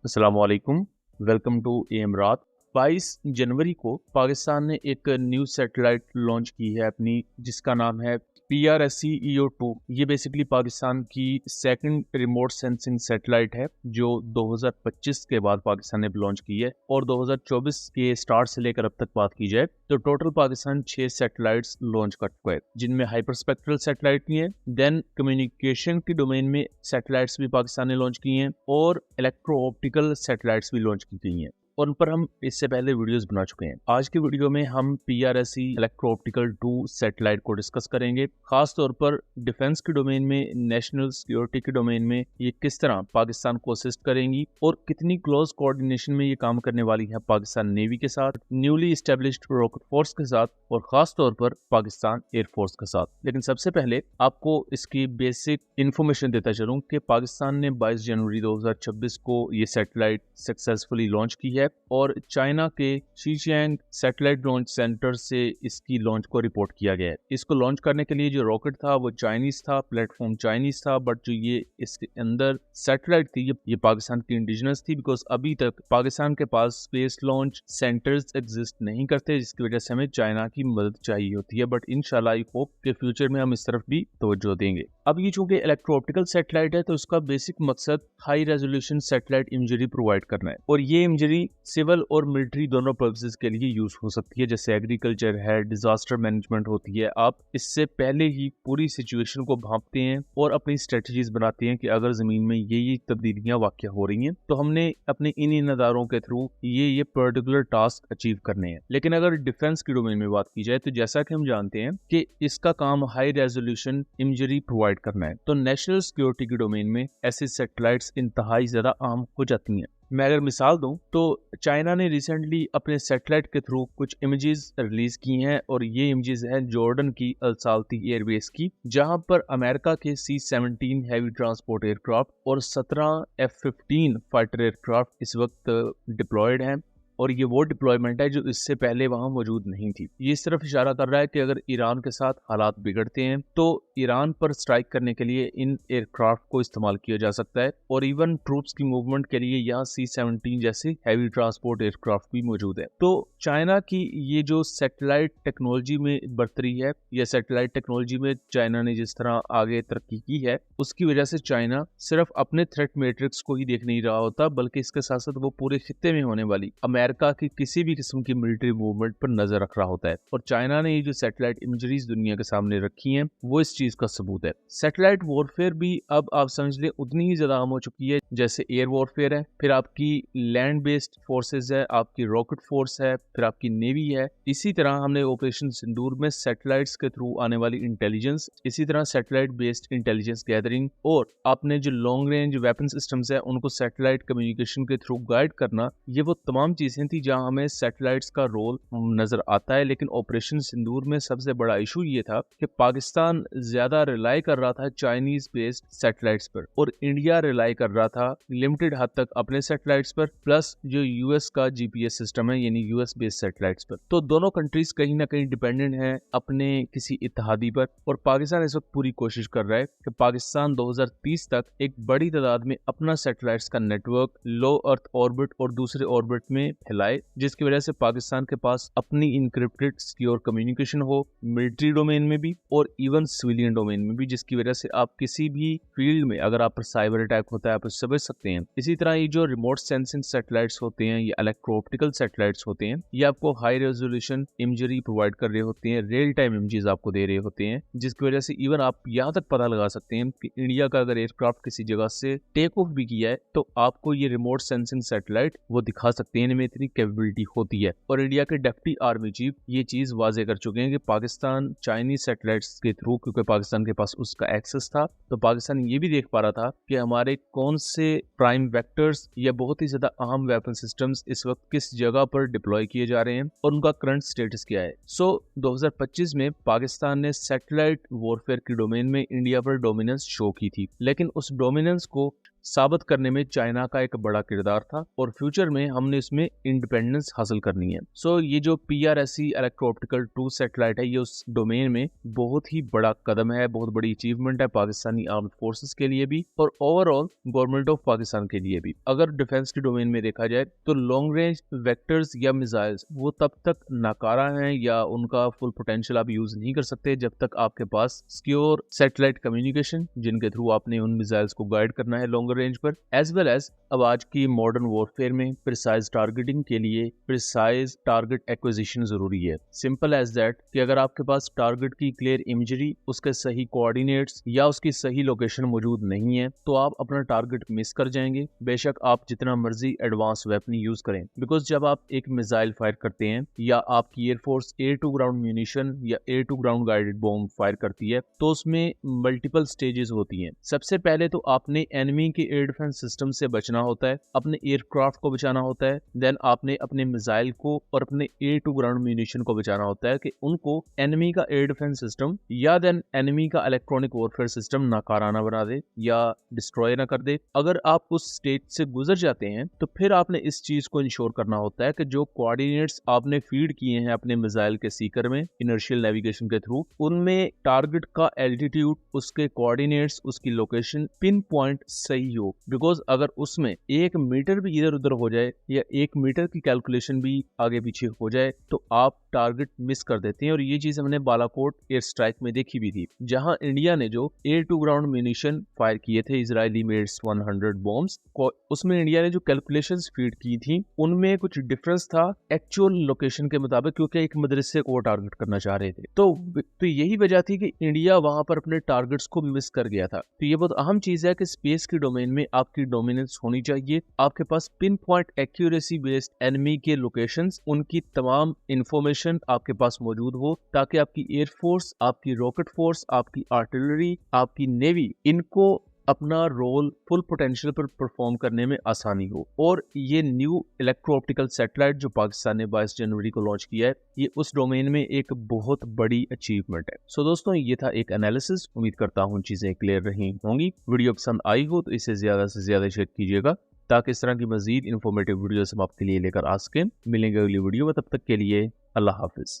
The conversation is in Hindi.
अस्सलाम वालेकुम। वेलकम टू एम रात। 22 जनवरी को पाकिस्तान ने एक न्यू सैटेलाइट लॉन्च की है अपनी, जिसका नाम है PRSC EO2। ये बेसिकली पाकिस्तान की सेकंड रिमोट सेंसिंग सैटेलाइट है जो 2025 के बाद पाकिस्तान ने लॉन्च की है। और 2024 के स्टार्ट से लेकर अब तक बात की जाए तो टोटल पाकिस्तान 6 सैटेलाइट्स लॉन्च कर चुका है, जिनमें हाइपरस्पेक्ट्रल सैटेलाइट भी है, देन कम्युनिकेशन के डोमेन में सैटेलाइट्स भी पाकिस्तान ने लॉन्च की हैं और इलेक्ट्रो ऑप्टिकल सैटेलाइट्स भी लॉन्च की गई हैं। और उन पर हम इससे पहले वीडियोस बना चुके हैं। आज के वीडियो में हम PRSC इलेक्ट्रो ऑप्टिकल 2 सैटेलाइट को डिस्कस करेंगे। खास तौर पर डिफेंस के डोमेन में, नेशनल सिक्योरिटी के डोमेन में ये किस तरह पाकिस्तान को असिस्ट करेंगी और कितनी क्लोज कोऑर्डिनेशन में ये काम करने वाली है पाकिस्तान नेवी के साथ, न्यूली एस्टेब्लिश्ड रॉकेट फोर्स के साथ और खास तौर पर पाकिस्तान एयरफोर्स के साथ। लेकिन सबसे पहले आपको इसकी बेसिक इंफॉर्मेशन देता चलूं कि पाकिस्तान ने 22 जनवरी 2026 को ये सैटेलाइट सक्सेसफुली लॉन्च की है और चाइना के शीशियांग सैटेलाइट लॉन्च सेंटर से इसकी लॉन्च को रिपोर्ट किया गया है। इसको लॉन्च करने के लिए जो रॉकेट था वो चाइनीज था, प्लेटफॉर्म चाइनीज था, बट जो ये इसके अंदर सैटेलाइट थी ये पाकिस्तान की इंडिजिनस थी, बिकॉज अभी तक पाकिस्तान के पास स्पेस लॉन्च सेंटर्स एग्जिस्ट नहीं करते, जिसकी वजह से हमें चाइना की मदद चाहिए होती है। बट इंशाल्लाह आई होप कि फ्यूचर में हम इस तरफ भी तवज्जो देंगे। अब ये चूंकि इलेक्ट्रो ऑप्टिकल सैटेलाइट है तो इसका बेसिक मकसद high resolution satellite imagery provide करना है, और ये इमेजरी सिविल और मिलिट्री दोनों पर्पसेस के लिए यूज हो सकती है, जैसे एग्रीकल्चर है, डिजास्टर मैनेजमेंट होती है। आप इससे पहले ही पूरी सिचुएशन को भांपते हैं और अपनी स्ट्रेटजीज बनाते हैं कि अगर जमीन में ये तब्दीलियां वाक़या हो रही हैं तो हमने अपने इन अदारों के थ्रू ये पर्टिकुलर टास्क अचीव करने हैं। लेकिन अगर डिफेंस के डोमेन में बात की जाए तो जैसा कि हम जानते हैं कि इसका काम हाई रेजोल्यूशन इमेजरी प्रोवाइड करना है, तो नेशनल सिक्योरिटी के डोमेन में ऐसे सैटेलाइट्स इंतहाई ज्यादा आम हो जाती हैं। मैं अगर मिसाल दूं तो चाइना ने रिसेंटली अपने सैटेलाइट के थ्रू कुछ इमेजेस रिलीज की हैं, और ये इमेजेस हैं जॉर्डन की अल-साल्ती एयरबेस की, जहां पर अमेरिका के C-17 हैवी ट्रांसपोर्ट एयरक्राफ्ट और 17 F-15 फाइटर एयरक्राफ्ट इस वक्त डिप्लॉयड हैं। और ये वो डिप्लॉयमेंट है जो इससे पहले वहां मौजूद नहीं थी। ये इस तरफ इशारा कर रहा है कि अगर ईरान के साथ हालात बिगड़ते हैं तो ईरान पर स्ट्राइक करने के लिए इन एयरक्राफ्ट को इस्तेमाल किया जा सकता है, और इवन ट्रूप्स की मूवमेंट के लिए यहाँ C-17 जैसे हैवी ट्रांसपोर्ट एयरक्राफ्ट भी मौजूद है। तो चाइना की ये जो सैटेलाइट टेक्नोलॉजी में बढ़तरी है, या सैटेलाइट टेक्नोलॉजी में चाइना ने जिस तरह आगे तरक्की की है, उसकी वजह से चाइना सिर्फ अपने थ्रेट मैट्रिक्स को ही देख नहीं रहा होता, बल्कि इसके साथ साथ वो पूरे खित्ते में होने वाली अमेरिका की किसी भी किस्म की मिलिट्री मूवमेंट पर नजर रख रहा होता है। और चाइना ने ये जो सैटेलाइट इमेजरीज दुनिया के सामने रखी हैं वो इस चीज का सबूत है। सैटेलाइट वॉरफेयर भी अब आप समझ ले उतनी ही ज्यादा आम हो चुकी है जैसे एयर वॉरफेयर है, फिर आपकी लैंड बेस्ड फोर्सेज है, आपकी रॉकेट फोर्स है, फिर आपकी नेवी है। इसी तरह हमने ऑपरेशन सिंदूर में सैटेलाइट्स के थ्रू आने वाली इंटेलिजेंस, इसी तरह सैटेलाइट बेस्ड इंटेलिजेंस गैदरिंग, और आपने जो लॉन्ग रेंज वेपन सिस्टम्स है उनको सैटेलाइट कम्युनिकेशन के थ्रू गाइड करना, ये वो तमाम चीजें थी जहां हमें सैटेलाइट्स का रोल नजर आता है। लेकिन ऑपरेशन सिंदूर में सबसे बड़ा इशू ये था कि पाकिस्तान ज्यादा रिलाई कर रहा था चाइनीज बेस्ड सैटेलाइट्स पर, और इंडिया रिलाई कर रहा था लिमिटेड हद तक अपने सैटेलाइट्स पर, प्लस जो यूएस का GPS सिस्टम है यानी यूएस बेस्ड सैटेलाइट्स पर। तो दोनों कंट्रीज कहीं ना कहीं डिपेंडेंट हैं अपने किसी इत्तेहादी पर, और पाकिस्तान इस वक्त पूरी कोशिश कर रहा है कि पाकिस्तान 2030 तक एक बड़ी तादाद में अपना सैटेलाइट्स का नेटवर्क लो अर्थ ऑर्बिट और दूसरे ऑर्बिट में फैलाए, जिसकी वजह से पाकिस्तान के पास अपनी इनक्रिप्टेड सिक्योर कम्युनिकेशन हो, मिलिट्री डोमेन में भी और इवन सिविलियन डोमेन में भी, जिसकी वजह से आप किसी भी फील्ड में अगर आप पर साइबर अटैक होता है आप उससे बच सकते हैं। इसी तरह ये जो रिमोट सेंसिंग सैटेलाइट्स होते हैं, ये इलेक्ट्रो ऑप्टिकल सैटेलाइट्स होते हैं, ये आपको हाई रेजोल्यूशन इमेजरी प्रोवाइड कर रहे होते हैं, रियल टाइम इमेजेस आपको दे रहे होते हैं, जिसकी वजह से इवन आप यहाँ तक पता लगा सकते हैं कि इंडिया का अगर एयरक्राफ्ट किसी जगह से टेक ऑफ भी किया है तो आपको ये रिमोट सेंसिंग सैटेलाइट वो दिखा सकते हैं, इनमें इतनी कैपेबिलिटी होती है। और इंडिया के डिप्टी आर्मी चीफ ये चीज वाजे कर चुके हैं कि पाकिस्तान चाइनीज सैटेलाइट्स के थ्रू, क्योंकि पाकिस्तान के पास उसका एक्सेस था, तो पाकिस्तान ये भी देख पा रहा था कि हमारे कौन से प्राइम वेक्टर्स या बहुत ही ज्यादा अहम वेपन सिस्टम्स इस वक्त किस जगह पर डिप्लॉय किए जा रहे हैं और उनका करंट स्टेटस क्या है। सो 2025 में पाकिस्तान ने सैटेलाइट वॉरफेयर के डोमेन में इंडिया पर डोमिनेंस शो की थी, लेकिन उस डोमिनेंस को साबित करने में चाइना का एक बड़ा किरदार था और फ्यूचर में हमने इसमें इंडिपेंडेंस हासिल करनी है। सो ये जो PRSE इलेक्ट्रो ऑप्टिकल 2 सैटेलाइट है, ये उस डोमेन में बहुत ही बड़ा कदम है, बहुत बड़ी अचीवमेंट है पाकिस्तानी आर्म्ड फोर्सेस के लिए भी और ओवरऑल गवर्नमेंट ऑफ पाकिस्तान के लिए भी। अगर डिफेंस के डोमेन में देखा जाए तो लॉन्ग रेंज वेक्टर्स या मिसाइल्स वो तब तक नाकारा हैं या उनका फुल पोटेंशियल आप यूज नहीं कर सकते जब तक आपके पास सिक्योर सैटेलाइट कम्युनिकेशन जिनके थ्रू आपने उन मिसाइल्स को गाइड करना है लॉन्गर रेंज पर, एज वेल एज अब आज की मॉडर्न वॉरफेयर में प्रिसाइज टारगेटिंग के लिए प्रिसाइज टारगेट एक्विजिशन जरूरी है। सिंपल एज दैट कि अगर आपके पास टारगेट की क्लियर इमेजरी, उसके सही कोऑर्डिनेट्स या उसकी सही लोकेशन मौजूद नहीं है तो आप अपना टारगेट मिस कर जाएंगे, बेशक आप जितना मर्जी एडवांस वेपन यूज करें। बिकॉज जब आप एक मिसाइल फायर करते हैं या आपकी air force air to ground munition या air to ground guided bomb fire करती है तो उसमें मल्टीपल स्टेजेस होती हैं। सबसे पहले तो आपने एनिमी के एयर डिफेंस सिस्टम से बचना होता है, अपने एयरक्राफ्ट को बचाना होता है, देन आपने अपने मिसाइल को और अपने एयर टू ग्राउंड म्यूनिशन को बचाना होता है कि उनको एनिमी का एयर डिफेंस सिस्टम या देन एनिमी का इलेक्ट्रॉनिक वॉरफेयर सिस्टम नाकाराना बना दे या डिस्ट्रॉय ना कर दे। अगर आप उस स्टेज से गुजर जाते हैं तो फिर आपने इस चीज को इंश्योर करना होता है कि जो कोऑर्डिनेट्स आपने फीड किए हैं अपने मिसाइल के सीकर में इनर्शियल नेविगेशन के थ्रू, उनमें टारगेट का एल्टीट्यूड, उसके कोऑर्डिनेट्स, उसकी लोकेशन पिन पॉइंट सही हो। बिकॉज अगर उसमें 1 मीटर भी इधर उधर हो जाए या 1 मीटर की कैलकुलेशन भी आगे पीछे हो जाए तो आप टारगेट मिस कर देते हैं। और ये चीज हमने बालाकोट एयर स्ट्राइक में देखी भी थी, जहां इंडिया ने जो air to ground munition fire किए थे इजरायली मेड 100 बॉम्ब्स, उसमें इंडिया ने जो कैलकुलेशंस फीड की थी उनमें कुछ डिफरेंस था एक्चुअल लोकेशन के मुताबिक, क्योंकि एक मदरसे को टारगेट करना चाह रहे थे। तो यही वजह थी कि इंडिया वहां पर अपने टारगेट्स को मिस कर गया था। तो ये बहुत अहम चीज है कि स्पेस की डोमेन में आपकी डोमिनेंस होनी चाहिए, आपके पास pin point accuracy based enemy के लोकेशंस, उनकी तमाम इंफॉर्मेशन आपके पास मौजूद हो ताकि आपकी एयरफोर्स, आपकी रॉकेट फोर्स, आपकी आर्टिलरी, आपकी नेवी, इनको अपना रोल फुल पोटेंशियल पर परफॉर्म करने में आसानी हो। और ये न्यू इलेक्ट्रो ऑप्टिकल सैटेलाइट जो पाकिस्तान ने 22 जनवरी को लॉन्च किया है, ये उस डोमेन में एक बहुत बड़ी अचीवमेंट है। सो दोस्तों, ये था एक एनालिसिस। उम्मीद करता हूँ चीजें क्लियर रही होंगी। वीडियो पसंद आई हो तो इसे ज्यादा से ज्यादा शेयर कीजिएगा ताकि इस तरह की मजीद इन्फॉर्मेटिव वीडियोस हम आपके लिए लेकर आ सकें। मिलेंगे अगली वीडियो में, तब तक के लिए अल्लाह हाफिज।